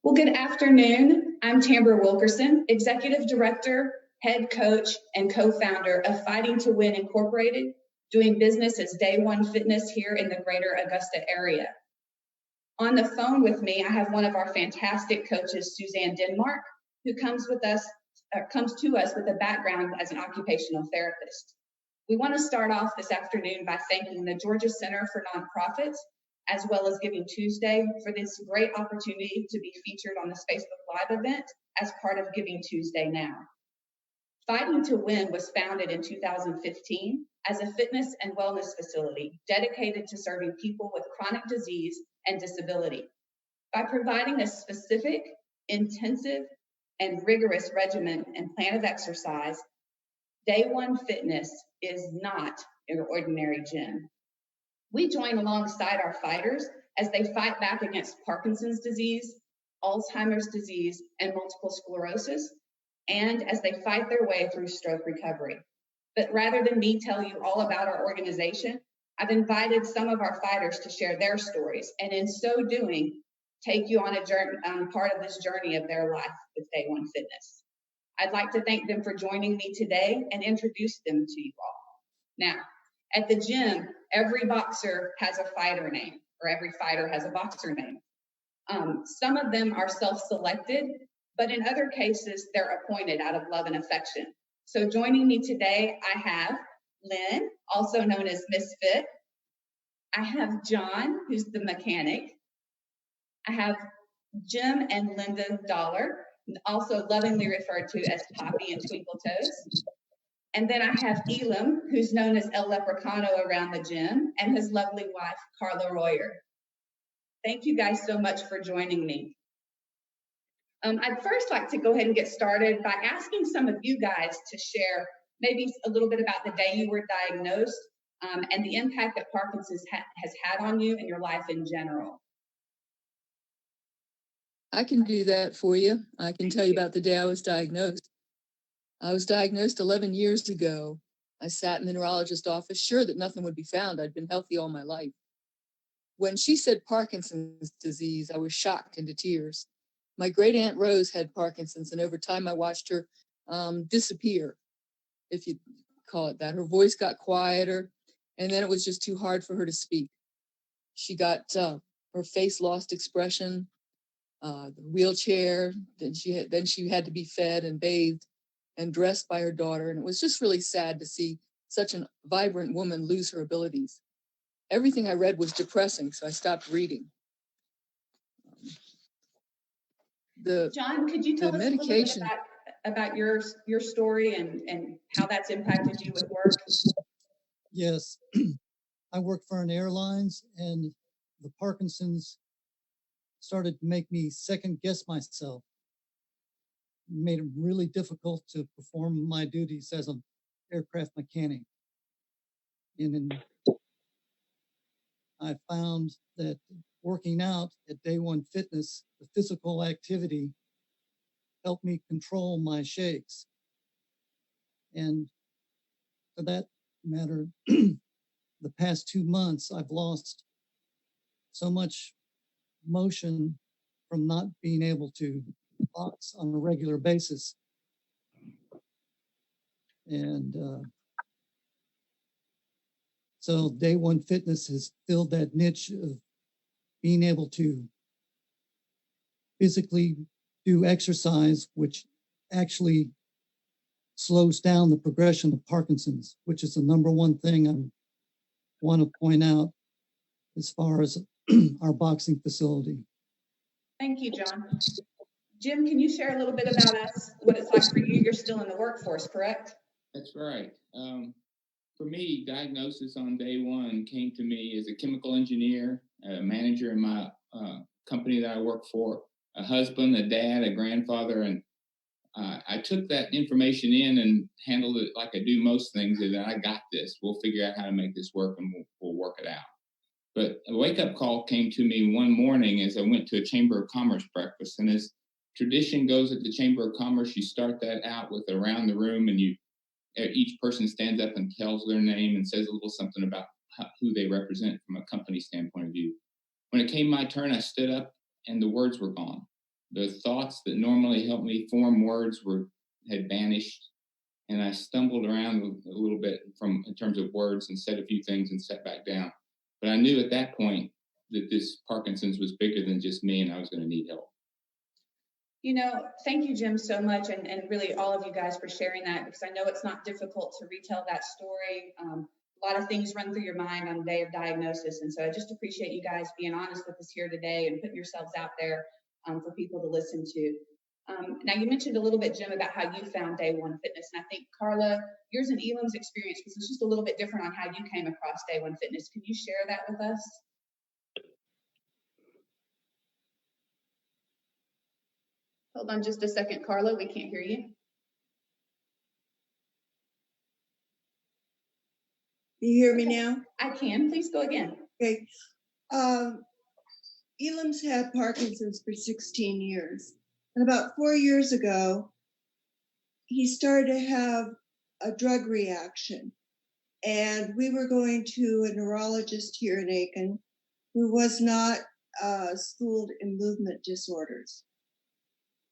Well, good afternoon. I'm Tambra Wilkerson, Executive Director, Head Coach, and Co-founder of Fighting to Win Incorporated, doing business as Day One Fitness here in the greater Augusta area. On the phone with me, I have one of our fantastic coaches, Suzanne Denmark, who comes to us with a background as an occupational therapist. We want to start off this afternoon by thanking the Georgia Center for Nonprofits, as well as Giving Tuesday, for this great opportunity to be featured on this Facebook Live event as part of Giving Tuesday Now. Fighting to Win was founded in 2015 as a fitness and wellness facility dedicated to serving people with chronic disease and disability. By providing a specific, intensive, and rigorous regimen and plan of exercise, Day One Fitness is not your ordinary gym. We join alongside our fighters as they fight back against Parkinson's disease, Alzheimer's disease, and multiple sclerosis, and as they fight their way through stroke recovery. But rather than me tell you all about our organization, I've invited some of our fighters to share their stories, and in so doing, take you on a journey, part of this journey of their life with Day One Fitness. I'd like to thank them for joining me today and introduce them to you all. Now, at the gym, every boxer has a fighter name, or every fighter has a boxer name. Some of them are self-selected, but in other cases, they're appointed out of love and affection. So joining me today, I have Lynn, also known as Misfit. I have John, who's the mechanic. I have Jim and Linda Dollar, also lovingly referred to as Poppy and Twinkle Toes. And then I have Elam, who's known as El Leprechauno around the gym, and his lovely wife, Carla Royer. Thank you guys so much for joining me. I'd first like to go ahead and get started by asking some of you guys to share maybe a little bit about the day you were diagnosed and the impact that Parkinson's has had on you and your life in general. I can do that for you. I can tell you about the day I was diagnosed. I was diagnosed 11 years ago. I sat in the neurologist's office, sure that nothing would be found. I'd been healthy all my life. When she said Parkinson's disease, I was shocked into tears. My great aunt Rose had Parkinson's, and over time I watched her disappear, if you call it that. Her voice got quieter, and then it was just too hard for her to speak. She got, her face lost expression, the wheelchair, then she had to be fed and bathed and dressed by her daughter, and it was just really sad to see such a vibrant woman lose her abilities. Everything I read was depressing, so I stopped reading. John, could you tell us a little bit about your story and how that's impacted you with work? Yes, I work for an airlines, and the Parkinson's started to make me second guess myself. It made it really difficult to perform my duties as an aircraft mechanic. And I found that working out at Day One Fitness, the physical activity helped me control my shakes. And for that matter, the past 2 months, I've lost so much motion from not being able to box on a regular basis. And so Day One Fitness has filled that niche of being able to physically do exercise, which actually slows down the progression of Parkinson's, which is the number one thing I want to point out as far as our boxing facility. Thank you, John. Jim, can you share a little bit about us, what it's like for you? You're still in the workforce, correct? That's right. For me, diagnosis on day one came to me as a chemical engineer, a manager in my company that I work for, a husband, a dad, a grandfather, and I took that information in and handled it like I do most things, and I got this. We'll figure out how to make this work, and we'll work it out. But a wake-up call came to me one morning as I went to a Chamber of Commerce breakfast, and as tradition goes at the Chamber of Commerce, you start that out with around the room, and each person stands up and tells their name and says a little something about who they represent from a company standpoint of view. When it came my turn, I stood up and the words were gone. the thoughts that normally help me form words had vanished, and I stumbled around a little bit in terms of words and said a few things and sat back down. But I knew at that point that this Parkinson's was bigger than just me, and I was going to need help. Thank you, Jim, so much, and really all of you guys for sharing that, because I know it's not difficult to retell that story. A lot of things run through your mind on the day of diagnosis, and so I just appreciate you guys being honest with us here today and putting yourselves out there for people to listen to. Now, you mentioned a little bit, Jim, about how you found Day One Fitness, and I think, Carla, yours and Elam's experience was just a little bit different on how you came across Day One Fitness. Can you share that with us? Hold on just a second, Carla. We can't hear you. You hear me now? I can. Please go again. Okay. Elam's had Parkinson's for 16 years. And about 4 years ago, he started to have a drug reaction. And we were going to a neurologist here in Aiken who was not schooled in movement disorders.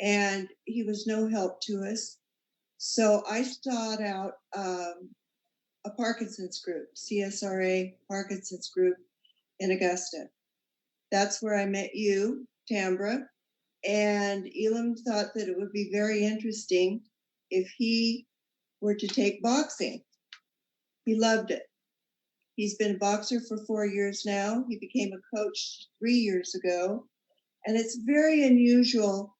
And he was no help to us. So I sought out a Parkinson's group, CSRA Parkinson's group in Augusta. That's where I met you, Tambra, and Elam thought that it would be very interesting if he were to take boxing. He loved it. He's been a boxer for 4 years now. He became a coach 3 years ago, and it's very unusual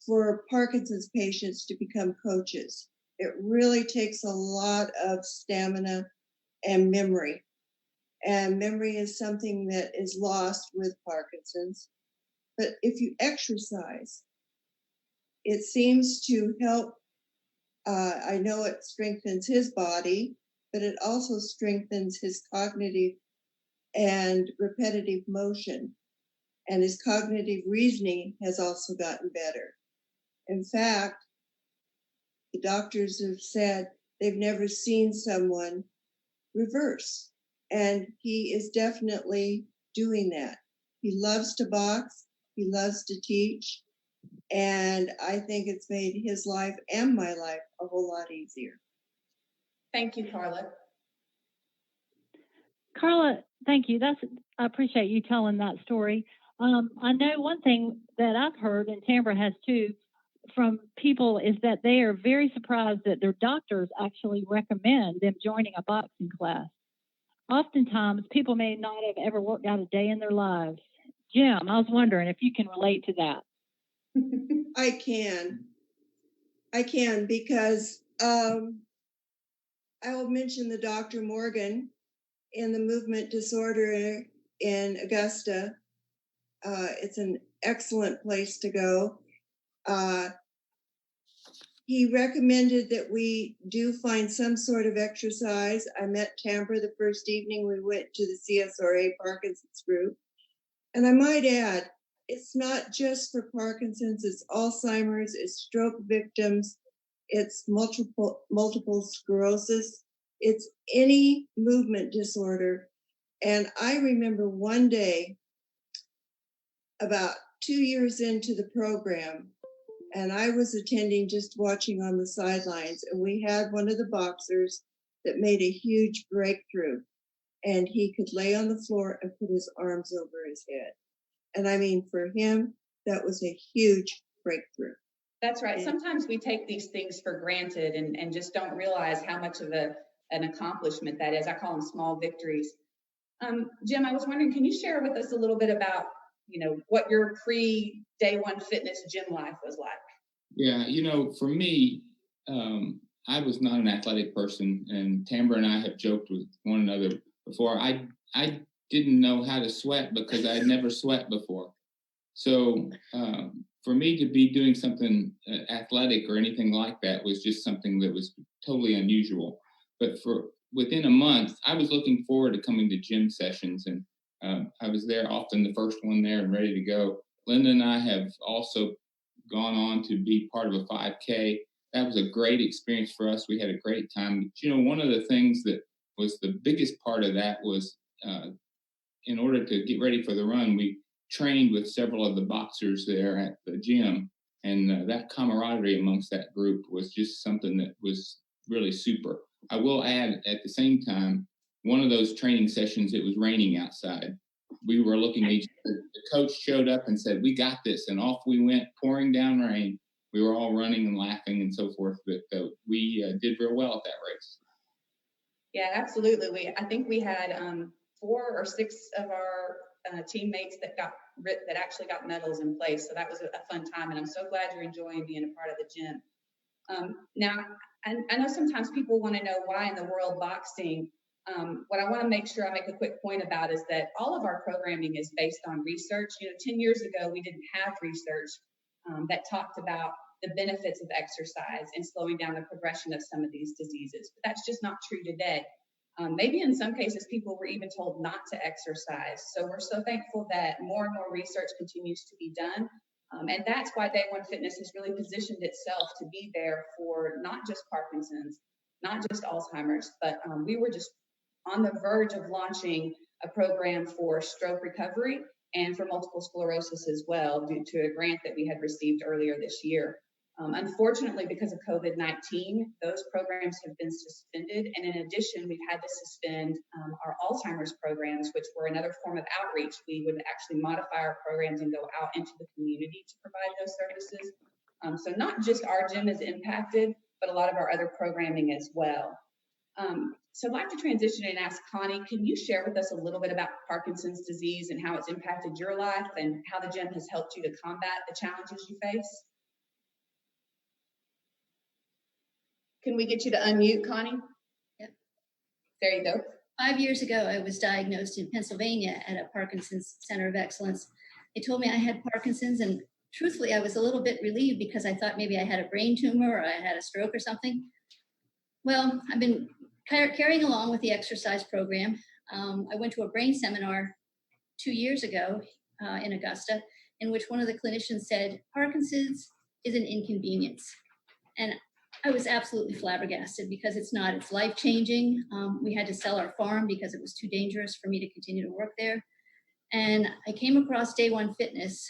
for Parkinson's patients to become coaches. It really takes a lot of stamina and memory. And memory is something that is lost with Parkinson's. But if you exercise, it seems to help. I know it strengthens his body, but it also strengthens his cognitive and repetitive motion. And his cognitive reasoning has also gotten better. In fact, the doctors have said they've never seen someone reverse. And he is definitely doing that. He loves to box. He loves to teach. And I think it's made his life and my life a whole lot easier. Thank you, Carla. Carla, thank you. I appreciate you telling that story. I know one thing that I've heard, and Tambra has too, from people is that they are very surprised that their doctors actually recommend them joining a boxing class. Oftentimes, people may not have ever worked out a day in their lives. Jim, I was wondering if you can relate to that. I can because I will mention the Dr. Morgan in the movement disorder in Augusta. It's an excellent place to go. He recommended that we do find some sort of exercise. I met Tambra the first evening we went to the CSRA Parkinson's group. And I might add, it's not just for Parkinson's, it's Alzheimer's, it's stroke victims, it's multiple sclerosis, it's any movement disorder. And I remember one day, about 2 years into the program, and I was attending, just watching on the sidelines, and we had one of the boxers that made a huge breakthrough, and he could lay on the floor and put his arms over his head. And I mean, for him, that was a huge breakthrough. That's right. Sometimes we take these things for granted and just don't realize how much of an accomplishment that is. I call them small victories. Jim, I was wondering, can you share with us a little bit about, what your pre-Day One Fitness gym life was like? Yeah, for me, I was not an athletic person, and Tambra and I have joked with one another before. I didn't know how to sweat because I had never sweat before. So for me to be doing something athletic or anything like that was just something that was totally unusual. But within a month, I was looking forward to coming to gym sessions, and I was there often, the first one there and ready to go. Linda and I have also gone on to be part of a 5K. That was a great experience for us. We had a great time. But, one of the things that was the biggest part of that was in order to get ready for the run, we trained with several of the boxers there at the gym, and that camaraderie amongst that group was just something that was really super. I will add at the same time, one of those training sessions, it was raining outside. We were looking at each other. The coach showed up and said, "We got this," and off we went, pouring down rain. We were all running and laughing and so forth, but we did real well at that race. Yeah, absolutely. I think we had 4 or 6 of our teammates that actually got medals in place. So that was a fun time, and I'm so glad you're enjoying being a part of the gym. Now, I know sometimes people want to know why in the world boxing. What I want to make sure I make a quick point about is that all of our programming is based on research. 10 years ago, we didn't have research that talked about the benefits of exercise and slowing down the progression of some of these diseases. But that's just not true today. Maybe in some cases, people were even told not to exercise. So we're so thankful that more and more research continues to be done. And that's why Day One Fitness has really positioned itself to be there for not just Parkinson's, not just Alzheimer's, but we were just on the verge of launching a program for stroke recovery and for multiple sclerosis as well, due to a grant that we had received earlier this year. Unfortunately, because of COVID-19, those programs have been suspended. And in addition, we've had to suspend our Alzheimer's programs, which were another form of outreach. We would actually modify our programs and go out into the community to provide those services. So not just our gym is impacted, but a lot of our other programming as well. So I'd like to transition and ask Connie, can you share with us a little bit about Parkinson's disease and how it's impacted your life and how the gym has helped you to combat the challenges you face? Can we get you to unmute, Connie? Yep. There you go. 5 years ago, I was diagnosed in Pennsylvania at a Parkinson's Center of Excellence. They told me I had Parkinson's, and truthfully, I was a little bit relieved because I thought maybe I had a brain tumor or I had a stroke or something. Well, I've been carrying along with the exercise program. I went to a brain seminar 2 years ago in Augusta, in which one of the clinicians said, Parkinson's is an inconvenience. And I was absolutely flabbergasted because it's not. It's life-changing. We had to sell our farm because it was too dangerous for me to continue to work there. And I came across Day One Fitness.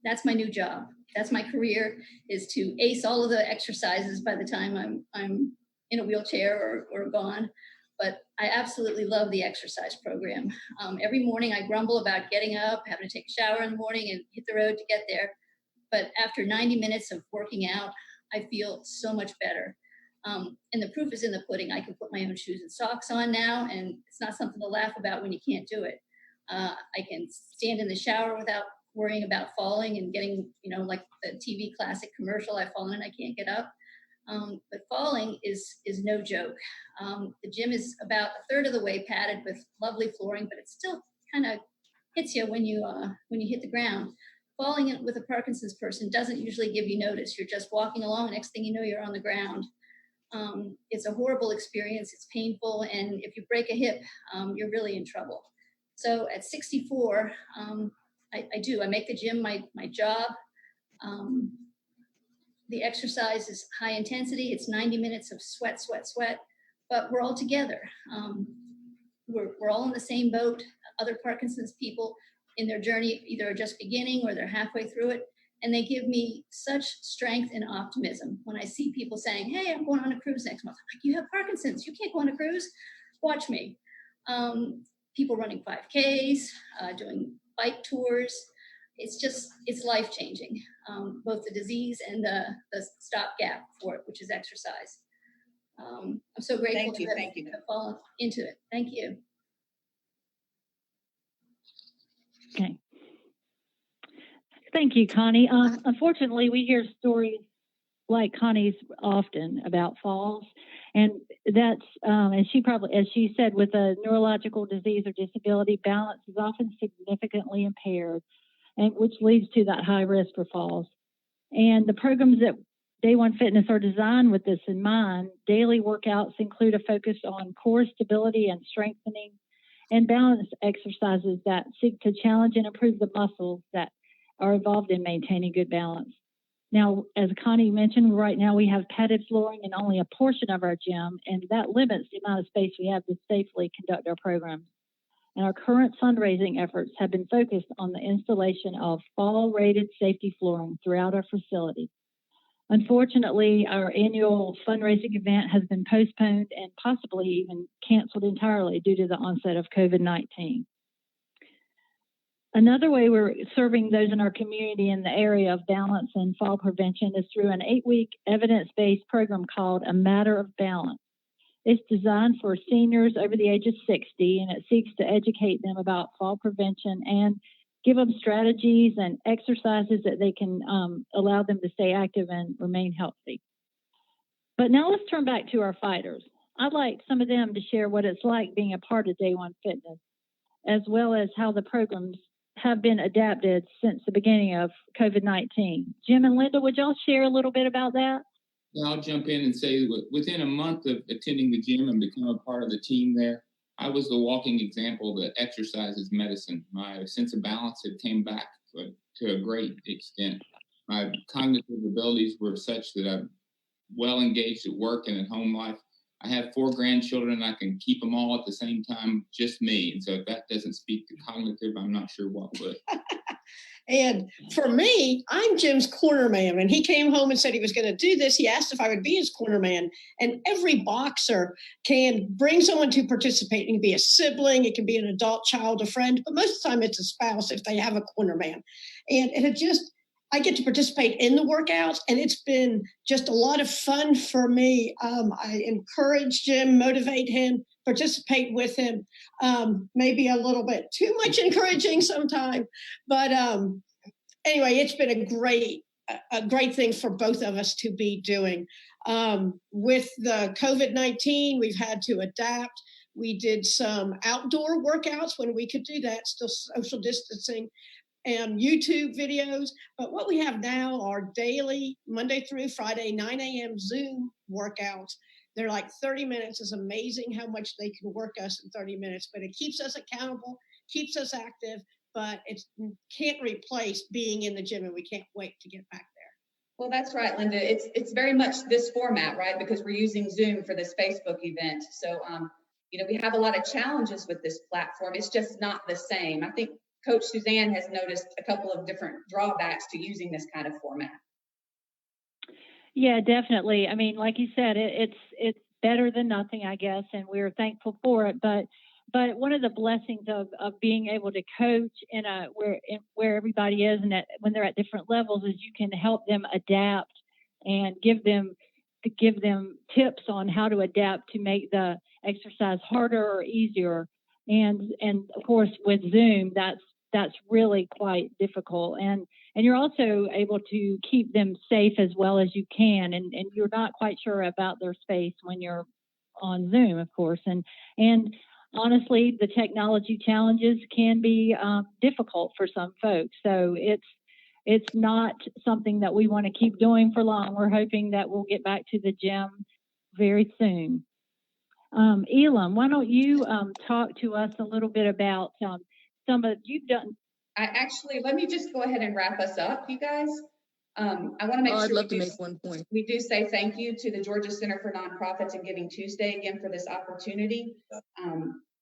That's my new job. That's my career, is to ace all of the exercises by the time I'm in a wheelchair or gone. But I absolutely love the exercise program. Every morning I grumble about getting up, having to take a shower in the morning and hit the road to get there. But after 90 minutes of working out, I feel so much better. And the proof is in the pudding. I can put my own shoes and socks on now, and it's not something to laugh about when you can't do it. I can stand in the shower without worrying about falling and getting, like the TV classic commercial, I've fallen and I can't get up. But falling is no joke. The gym is about a third of the way padded with lovely flooring, but it still kind of hits you when you hit the ground. Falling with a Parkinson's person doesn't usually give you notice. You're just walking along, next thing you know, you're on the ground. It's a horrible experience. It's painful. And if you break a hip, you're really in trouble. So at 64, I make the gym my job. The exercise is high intensity. It's 90 minutes of sweat, but we're all together. We're all in the same boat. Other Parkinson's people in their journey either are just beginning or they're halfway through it. And they give me such strength and optimism when I see people saying, hey, I'm going on a cruise next month. I'm like, you have Parkinson's, you can't go on a cruise. Watch me. People running 5Ks, doing bike tours. It's life-changing, both the disease and the stopgap for it, which is exercise. I'm so grateful to have fallen into it. Thank you. Okay. Thank you, Connie. Unfortunately, we hear stories like Connie's often about falls, and that's as she said, with a neurological disease or disability, balance is often significantly impaired, and which leads to that high risk for falls. And the programs that Day One Fitness are designed with this in mind. Daily workouts include a focus on core stability and strengthening, and balance exercises that seek to challenge and improve the muscles that are involved in maintaining good balance. Now, as Connie mentioned, right now we have padded flooring in only a portion of our gym, and that limits the amount of space we have to safely conduct our programs. and our current fundraising efforts have been focused on the installation of fall-rated safety flooring throughout our facility. Unfortunately, our annual fundraising event has been postponed and possibly even canceled entirely due to the onset of COVID-19. Another way we're serving those in our community in the area of balance and fall prevention is through an 8-week evidence-based program called A Matter of Balance. It's designed for seniors over the age of 60, and it seeks to educate them about fall prevention and give them strategies and exercises that they can allow them to stay active and remain healthy. But now let's turn back to our fighters. I'd like some of them to share what it's like being a part of Day One Fitness, as well as how the programs have been adapted since the beginning of COVID-19. Jim and Linda, would y'all share a little bit about that? Yeah, I'll jump in and say within a month of attending the gym and becoming a part of the team there, I was the walking example that exercise is medicine. My sense of balance had came back to a great extent. My cognitive abilities were such that I'm well engaged at work and at home life. I have 4 grandchildren. I can keep them all at the same time, just me. And so if that doesn't speak to cognitive, I'm not sure what would. And for me, I'm Jim's corner man. When he came home and said he was going to do this, he asked if I would be his corner man. And every boxer can bring someone to participate. It can be a sibling, it can be an adult child, a friend, but most of the time it's a spouse if they have a corner man. And I get to participate in the workouts, and it's been just a lot of fun for me. I encourage Jim, motivate him, participate with him. Maybe a little bit too much encouraging sometimes, but anyway, it's been a great thing for both of us to be doing. With the COVID-19, we've had to adapt. We did some outdoor workouts when we could do that, still social distancing, and YouTube videos. But what we have now are daily, Monday through Friday, 9 a.m. Zoom workouts. They're like 30 minutes. It's amazing how much they can work us in 30 minutes, but it keeps us accountable, keeps us active, but it can't replace being in the gym, and we can't wait to get back there. Well, that's right, Linda. It's very much this format, right? Because we're using Zoom for this Facebook event. So, we have a lot of challenges with this platform. It's just not the same. I think Coach Suzanne has noticed a couple of different drawbacks to using this kind of format. Yeah, definitely. I mean, like you said, it's better than nothing, I guess, and we're thankful for it. But one of the blessings of being able to coach where everybody is and when they're at different levels is you can help them adapt and give them tips on how to adapt to make the exercise harder or easier. And of course, with Zoom, that's really quite difficult. And you're also able to keep them safe as well as you can. And you're not quite sure about their space when you're on Zoom, of course. And honestly, the technology challenges can be difficult for some folks. So it's not something that we want to keep doing for long. We're hoping that we'll get back to the gym very soon. Elam, why don't you talk to us a little bit about you've done. Let me just go ahead and wrap us up, you guys. I want to make sure I'd love to make one point. We do say thank you to the Georgia Center for Nonprofits and Giving Tuesday again for this opportunity.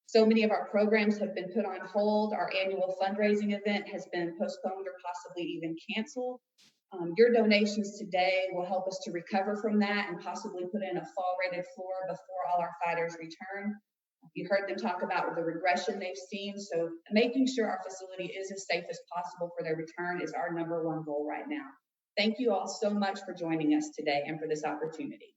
So many of our programs have been put on hold. Our annual fundraising event has been postponed or possibly even canceled. Your donations today will help us to recover from that and possibly put in a fall-rated floor before all our fighters return. You heard them talk about the regression they've seen. So making sure our facility is as safe as possible for their return is our #1 goal right now. Thank you all so much for joining us today and for this opportunity.